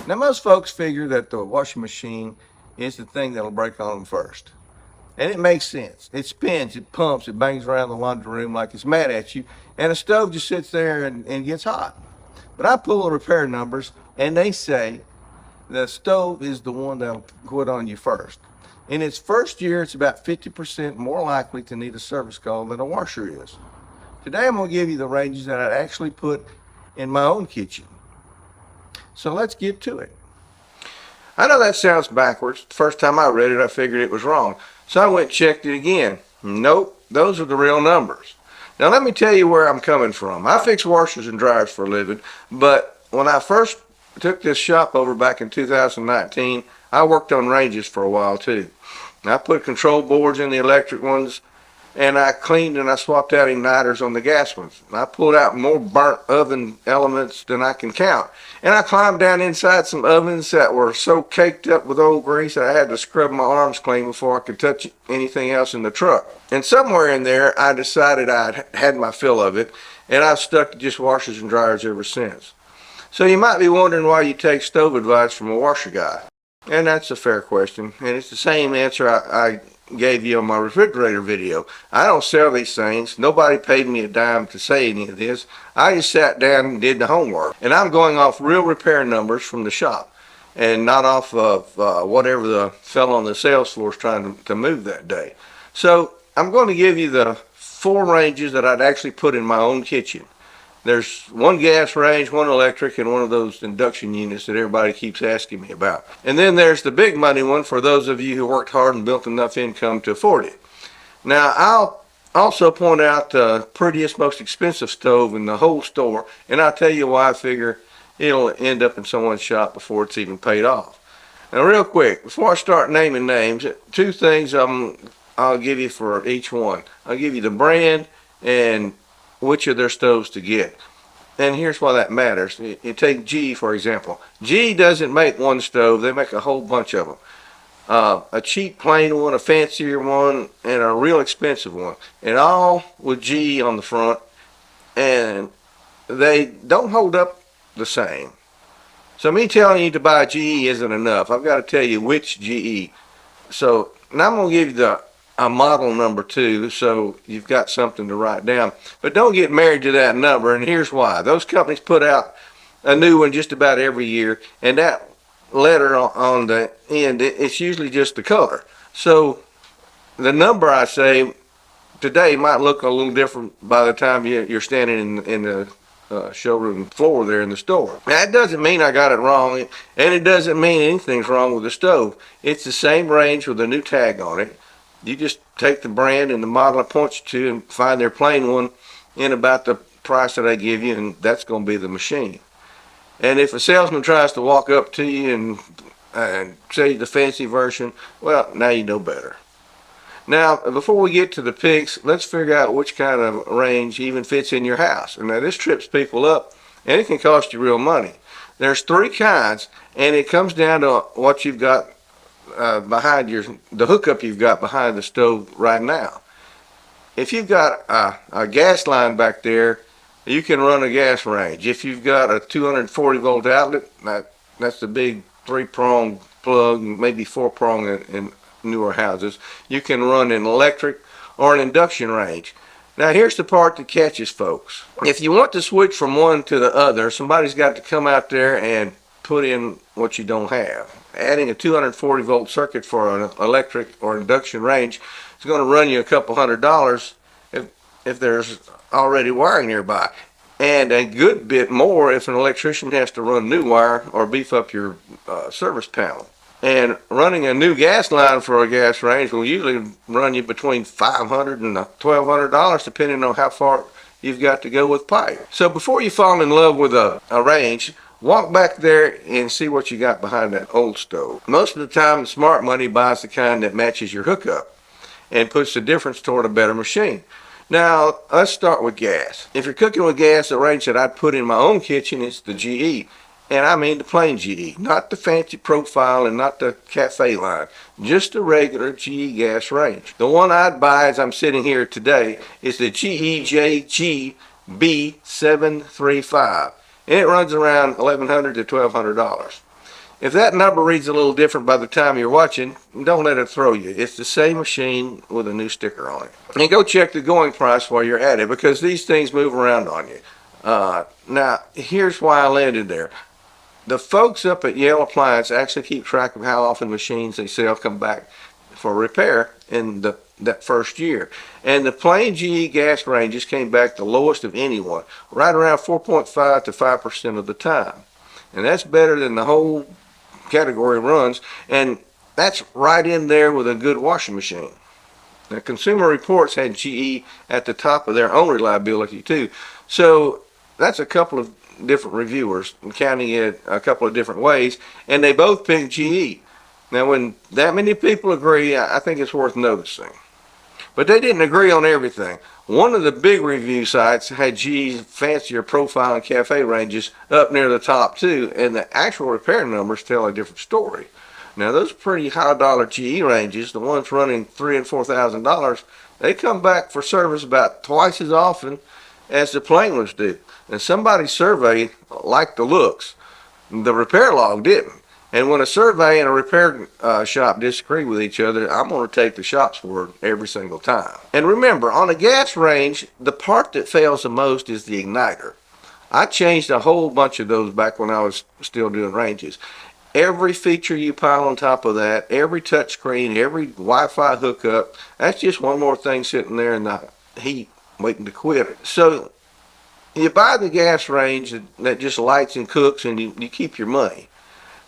Now, most folks figure that the washing machine is the thing that'll break on them first. And it makes sense. It spins, it pumps, it bangs around the laundry room like it's mad at you, and the stove just sits there and gets hot. But I pull the repair numbers, and they say the stove is the one that'll quit on you first. In its first year, it's about 50% more likely to need a service call than a washer is. Today, I'm going to give you the ranges that I actually put in my own kitchen. So let's get to it. I know that sounds backwards. The first time I read it, I figured it was wrong. So I went and checked it again. Nope, those are the real numbers. Now let me tell you where I'm coming from. I fix washers and dryers for a living, but when I first took this shop over back in 2019, I worked on ranges for a while too. I put control boards in the electric ones, and I cleaned and I swapped out igniters on the gas ones. I pulled out more burnt oven elements than I can count. And I climbed down inside some ovens that were so caked up with old grease that I had to scrub my arms clean before I could touch anything else in the truck. And somewhere in there, I decided I'd had my fill of it, and I've stuck to just washers and dryers ever since. So you might be wondering why you take stove advice from a washer guy. And that's a fair question, and it's the same answer I gave you on my refrigerator video. I don't sell these things. Nobody paid me a dime to say any of this. I just sat down and did the homework. And I'm going off real repair numbers from the shop and not off of whatever the fellow on the sales floor is trying to move that day. So I'm going to give you the 4 ranges that I'd actually put in my own kitchen. There's one gas range, one electric, and one of those induction units that everybody keeps asking me about. And then there's the big money one for those of you who worked hard and built enough income to afford it. Now, I'll also point out the prettiest, most expensive stove in the whole store, and I'll tell you why I figure it'll end up in someone's shop before it's even paid off. Now, real quick, before I start naming names, 2 things I'll give you for each one. I'll give you the brand and which of their stoves to get. And here's why that matters. You take GE, for example. GE doesn't make one stove. They make a whole bunch of them. A cheap plain one, a fancier one, and a real expensive one. And all with GE on the front. And they don't hold up the same. So me telling you to buy GE isn't enough. I've got to tell you which GE. So now I'm going to give you a model number 2, so you've got something to write down. But don't get married to that number, and here's why. Those companies put out a new one just about every year, and that letter on the end, it's usually just the color. So the number I say today might look a little different by the time you're standing in the showroom floor there in the store. That doesn't mean I got it wrong, and it doesn't mean anything's wrong with the stove. It's the same range with a new tag on it. You just take the brand and the model I point you to and find their plain one in about the price that I give you, and that's going to be the machine. And if a salesman tries to walk up to you and sell you the fancy version, well, now you know better. Now, before we get to the picks, let's figure out which kind of range even fits in your house. And now this trips people up, and it can cost you real money. There's 3 kinds, and it comes down to what you've got behind the hookup you've got behind the stove right now. If you've got a gas line back there, you can run a gas range. If you've got a 240 volt outlet, that's the big 3-prong plug, maybe 4-prong in newer houses, you can run an electric or an induction range. Now here's the part that catches folks. If you want to switch from one to the other, somebody's got to come out there and put in what you don't have. Adding a 240 volt circuit for an electric or induction range is going to run you a couple $100 if there's already wiring nearby, and a good bit more if an electrician has to run new wire or beef up your service panel. And running a new gas line for a gas range will usually run you between $500 and $1,200 depending on how far you've got to go with pipe. So before you fall in love with a range, walk back there and see what you got behind that old stove. Most of the time, smart money buys the kind that matches your hookup and puts the difference toward a better machine. Now, let's start with gas. If you're cooking with gas, the range that I'd put in my own kitchen is the GE. And I mean the plain GE, not the fancy profile and not the cafe line. Just a regular GE gas range. The one I'd buy as I'm sitting here today is the GEJG B735. And it runs around $1,100 to $1,200. If that number reads a little different by the time you're watching, don't let it throw you. It's the same machine with a new sticker on it. And go check the going price while you're at it, because these things move around on you. Now, here's why I landed there. The folks up at Yale Appliance actually keep track of how often machines they sell come back for repair in that first year. And the plain GE gas ranges came back the lowest of anyone, right around 4.5 to 5% of the time. And that's better than the whole category runs, and that's right in there with a good washing machine. Now, Consumer Reports had GE at the top of their own reliability too. So that's a couple of different reviewers counting it a couple of different ways, and they both picked GE. Now, when that many people agree, I think it's worth noticing. But they didn't agree on everything. One of the big review sites had GE's fancier profile and cafe ranges up near the top too, and the actual repair numbers tell a different story. Now, those pretty high dollar GE ranges, the ones running $3,000 and $4,000, they come back for service about twice as often as the plain ones do. And somebody surveyed liked the looks. The repair log didn't. And when a survey and a repair shop disagree with each other, I'm going to take the shop's word every single time. And remember, on a gas range, the part that fails the most is the igniter. I changed a whole bunch of those back when I was still doing ranges. Every feature you pile on top of that, every touch screen, every Wi-Fi hookup, that's just one more thing sitting there in the heat waiting to quit. So you buy the gas range that just lights and cooks, and you keep your money.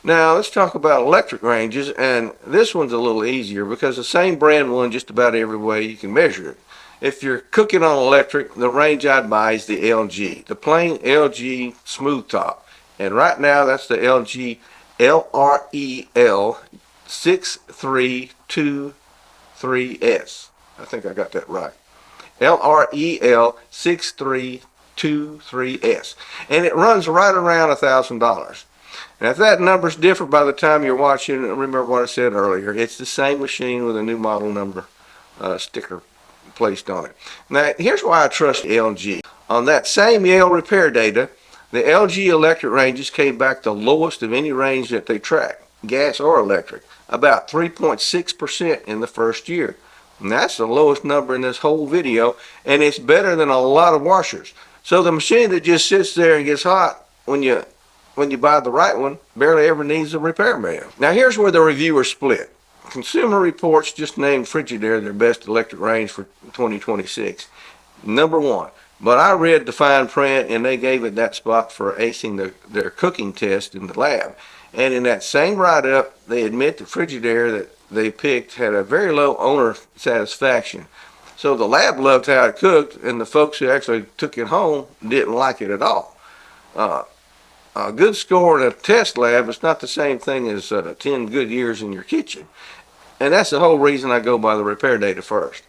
Now, let's talk about electric ranges, and this one's a little easier because the same brand one just about every way you can measure it. If you're cooking on electric, the range I'd buy is the LG, the plain LG smooth top. And right now, that's the LG LREL 6323S. I think I got that right. LREL 6323S. And it runs right around $1,000. Now, if that number's different by the time you're watching, remember what I said earlier. It's the same machine with a new model number sticker placed on it. Now, here's why I trust LG. On that same Yale repair data, the LG electric ranges came back the lowest of any range that they track, gas or electric, about 3.6% in the first year. And that's the lowest number in this whole video, and it's better than a lot of washers. So the machine that just sits there and gets hot when you buy the right one barely ever needs a repairman. Now, here's where the reviewers split. Consumer Reports just named Frigidaire their best electric range for 2026. Number one. But I read the fine print, and they gave it that spot for acing their cooking test in the lab. And in that same write-up, they admit the Frigidaire that they picked had a very low owner satisfaction. So the lab loved how it cooked, and the folks who actually took it home didn't like it at all. A good score in a test lab is not the same thing as 10 good years in your kitchen. And that's the whole reason I go by the repair data first.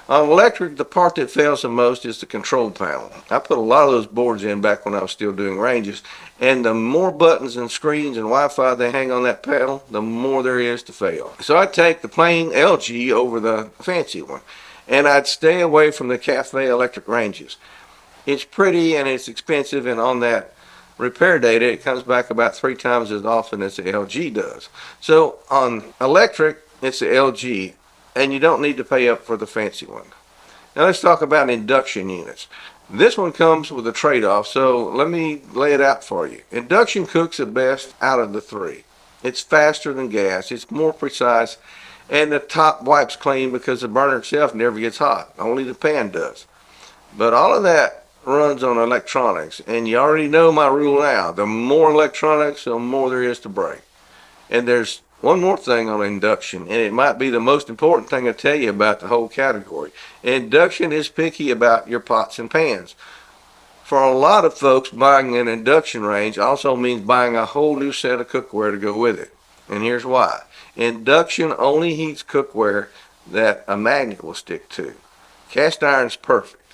On electric, the part that fails the most is the control panel. I put a lot of those boards in back when I was still doing ranges, and the more buttons and screens and Wi-Fi they hang on that panel, the more there is to fail. So I'd take the plain LG over the fancy one, and I'd stay away from the cafe electric ranges. It's pretty and it's expensive, and on that repair data, it comes back about 3 times as often as the LG does. So on electric, it's the LG, and you don't need to pay up for the fancy one. Now let's talk about induction units. This one comes with a trade-off, so let me lay it out for you. Induction cooks the best out of the 3. It's faster than gas, it's more precise, and the top wipes clean because the burner itself never gets hot. Only the pan does. But all of that runs on electronics, and you already know my rule now. The more electronics, the more there is to break. And there's one more thing on induction, and it might be the most important thing I tell you about the whole category. Induction is picky about your pots and pans. For a lot of folks, buying an induction range also means buying a whole new set of cookware to go with it. And here's why. Induction only heats cookware that a magnet will stick to. Cast iron's perfect.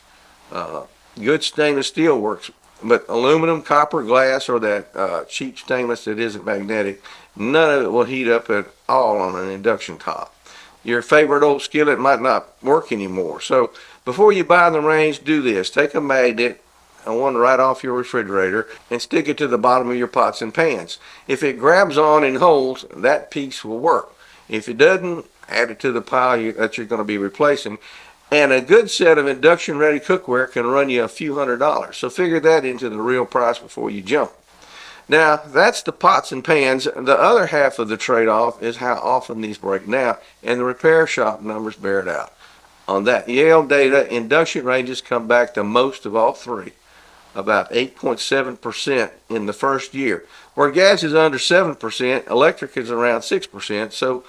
Good stainless steel works, but aluminum, copper, glass, or that cheap stainless that isn't magnetic, none of it will heat up at all on an induction top. Your favorite old skillet might not work anymore. So before you buy the range, do this. Take a magnet, one right off your refrigerator and stick it to the bottom of your pots and pans. If it grabs on and holds, that piece will work. If it doesn't, add it to the pile that you're going to be replacing. And a good set of induction ready cookware can run you a few $100s. So figure that into the real price before you jump. Now, that's the pots and pans. The other half of the trade-off is how often these break down, and the repair shop numbers bear it out. On that Yale data, induction ranges come back the most of all three, about 8.7% in the first year. Where gas is under 7%, electric is around 6%. So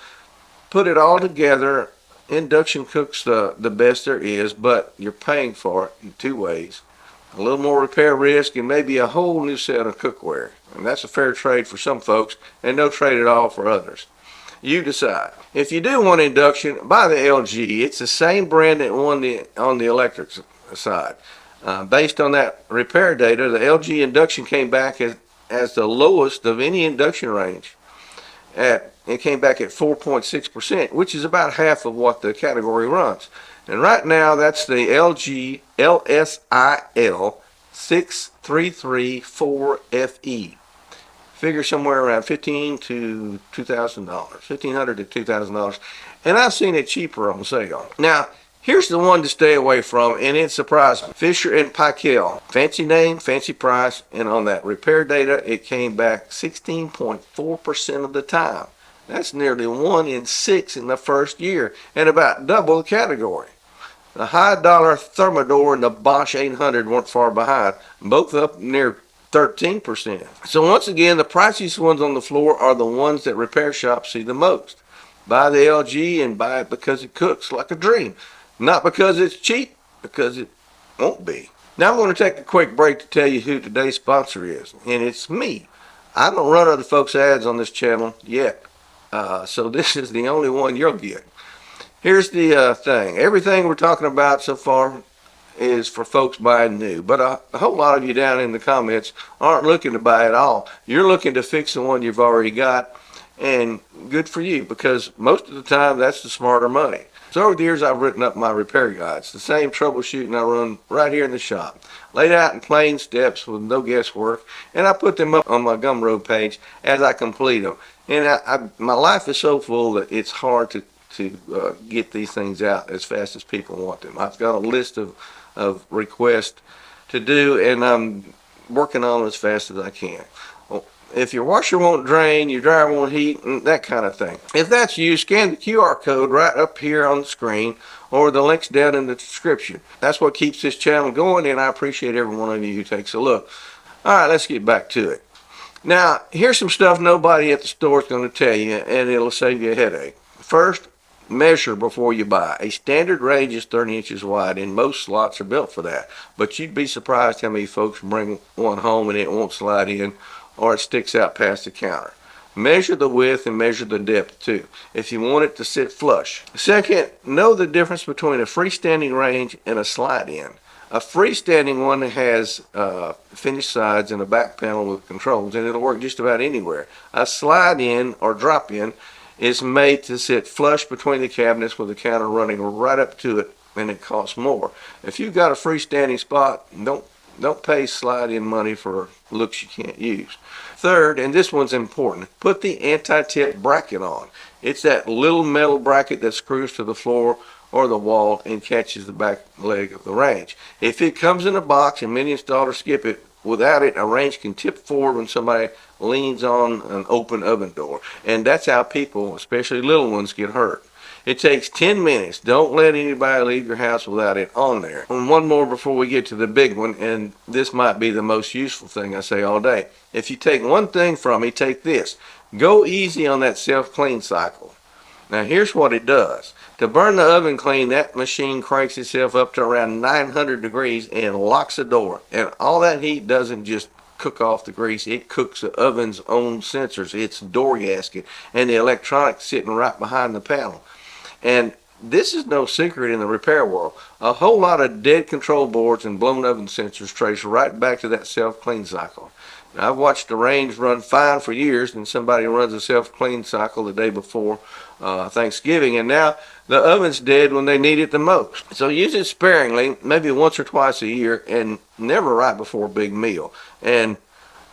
put it all together, induction cooks the best there is, but you're paying for it in two ways. A little more repair risk and maybe a whole new set of cookware. And that's a fair trade for some folks and no trade at all for others. You decide. If you do want induction, buy the LG. It's the same brand that won on the electric side. Based on that repair data, the LG induction came back as the lowest of any induction range. It came back at 4.6%, which is about half of what the category runs. And right now, that's the LG LSIL 6334FE. Figure somewhere around $1,500 to $2,000, and I've seen it cheaper on sale. Now, here's the one to stay away from, and it surprised me. Fisher & Paykel. Fancy name, fancy price, and on that repair data, it came back 16.4% of the time. That's nearly 1 in 6 in the first year, and about double the category. The high dollar Thermador and the Bosch 800 weren't far behind, both up near 13%. So once again, the priciest ones on the floor are the ones that repair shops see the most. Buy the LG and buy it because it cooks like a dream. Not because it's cheap, because it won't be. Now I'm going to take a quick break to tell you who today's sponsor is, and it's me. I don't run other folks' ads on this channel yet, so this is the only one you'll get. Here's the thing. Everything we're talking about so far is for folks buying new, but a whole lot of you down in the comments aren't looking to buy at all. You're looking to fix the one you've already got, and good for you, because most of the time that's the smarter money. So over the years I've written up my repair guides, the same troubleshooting I run right here in the shop, laid out in plain steps with no guesswork, and I put them up on my Gumroad page as I complete them. And my life is so full that it's hard to get these things out as fast as people want them. I've got a list of requests to do, and I'm working on them as fast as I can. Well, if your washer won't drain, your dryer won't heat, that kind of thing. If that's you, scan the QR code right up here on the screen or the links down in the description. That's what keeps this channel going, and I appreciate every one of you who takes a look. All right, let's get back to it. Now, here's some stuff nobody at the store is going to tell you, and it'll save you a headache. First, measure before you buy. A standard range is 30 inches wide, and most slots are built for that. But you'd be surprised how many folks bring one home and it won't slide in, or it sticks out past the counter. Measure the width and measure the depth too, if you want it to sit flush. Second, know the difference between a freestanding range and a slide-in. A freestanding one has finished sides and a back panel with controls, and it'll work just about anywhere. A slide-in or drop-in is made to sit flush between the cabinets with the counter running right up to it, and it costs more. If you've got a freestanding spot, don't pay slide-in money for looks you can't use. Third, and this one's important, put the anti-tip bracket on. It's that little metal bracket that screws to the floor or the wall and catches the back leg of the range. If it comes in a box, and many installers skip it, without it, a range can tip forward when somebody leans on an open oven door. And that's how people, especially little ones, get hurt. It takes 10 minutes. Don't let anybody leave your house without it on there. And one more before we get to the big one, and this might be the most useful thing I say all day. If you take one thing from me, take this. Go easy on that self-clean cycle. Now here's what it does. To burn the oven clean, that machine cranks itself up to around 900 degrees and locks the door. And all that heat doesn't just cook off the grease, it cooks the oven's own sensors, its door gasket, and the electronics sitting right behind the panel. And this is no secret in the repair world. A whole lot of dead control boards and blown oven sensors trace right back to that self-clean cycle. I've watched the range run fine for years, and somebody runs a self-clean cycle the day before Thanksgiving, and now the oven's dead when they need it the most. So use it sparingly, maybe once or twice a year, and never right before a big meal. And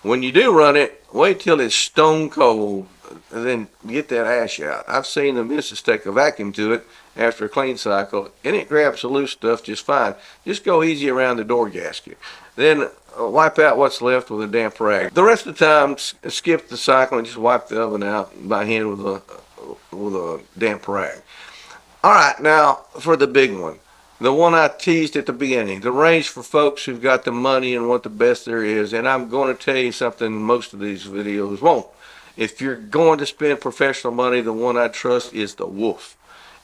when you do run it, wait till it's stone cold, and then get that ash out. I've seen the missus take a vacuum to it after a clean cycle, and it grabs the loose stuff just fine. Just go easy around the door gasket. Then wipe out what's left with a damp rag. The rest of the time, skip the cycle and just wipe the oven out by hand with a damp rag. All right, now for the big one. The one I teased at the beginning, the range for folks who've got the money and want the best there is. And I'm going to tell you something most of these videos won't. If you're going to spend professional money, the one I trust is the Wolf.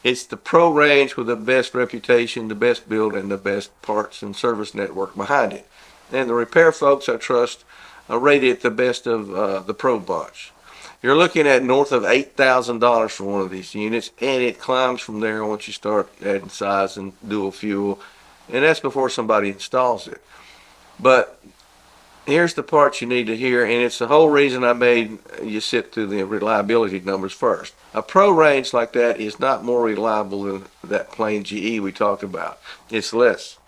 It's the pro range with the best reputation, the best build, and the best parts and service network behind it. And the repair folks I trust rate it the best of the pro bunch. You're looking at north of $8,000 for one of these units, and it climbs from there once you start adding size and dual fuel, and that's before somebody installs it. But here's the part you need to hear, and it's the whole reason I made you sit through the reliability numbers first. A pro range like that is not more reliable than that plain GE we talked about. It's less.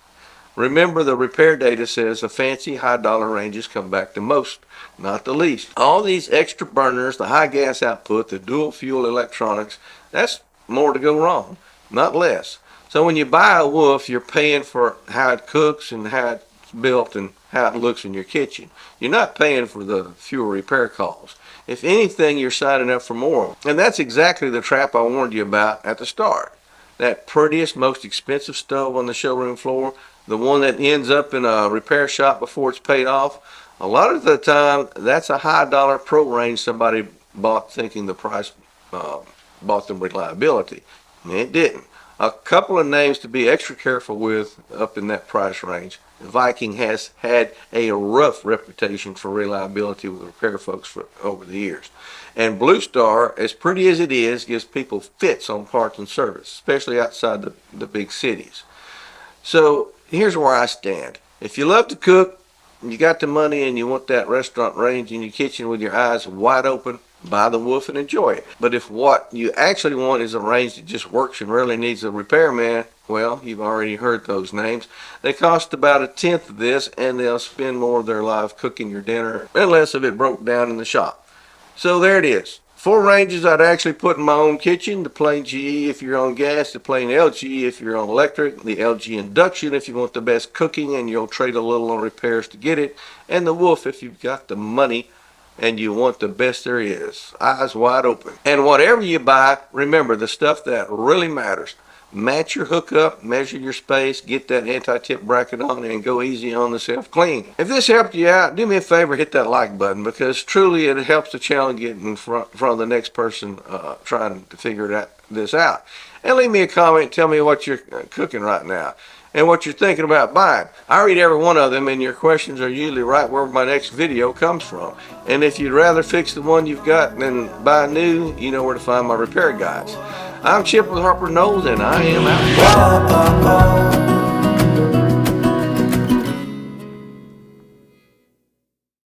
Remember, the repair data says the fancy high-dollar ranges come back the most, not the least. All these extra burners, the high gas output, the dual fuel electronics, that's more to go wrong, not less. So when you buy a Wolf, you're paying for how it cooks and how it's built and how it looks in your kitchen. You're not paying for the fewer repair calls. If anything, you're signing up for more. And that's exactly the trap I warned you about at the start. That prettiest, most expensive stove on the showroom floor, the one that ends up in a repair shop before it's paid off, a lot of the time, that's a high dollar pro range somebody bought thinking the price bought them reliability. And it didn't. A couple of names to be extra careful with up in that price range. Viking has had a rough reputation for reliability with repair folks over the years. And BlueStar, as pretty as it is, gives people fits on parts and service, especially outside the big cities. So here's where I stand. If you love to cook, you got the money, and you want that restaurant range in your kitchen with your eyes wide open, buy the Wolf and enjoy it. But if what you actually want is a range that just works and rarely needs a repairman, well, you've already heard those names. They cost about 1/10 of this, and they'll spend more of their life cooking your dinner and less of it broke down in the shop. So there it is. 4 ranges I'd actually put in my own kitchen. The plain GE if you're on gas, the plain LG if you're on electric, the LG Induction if you want the best cooking and you'll trade a little on repairs to get it, and the Wolf if you've got the money and you want the best there is. Eyes wide open. And whatever you buy, remember the stuff that really matters. Match your hookup, measure your space, get that anti-tip bracket on, and go easy on the self-clean. If this helped you out, do me a favor, hit that like button, because truly it helps the channel get in front of the next person trying to figure this out. And leave me a comment, tell me what you're cooking right now and what you're thinking about buying. I read every one of them, and your questions are usually right where my next video comes from. And if you'd rather fix the one you've got than buy new, you know where to find my repair guides. I'm Chip with Harper Knowles, and I am out.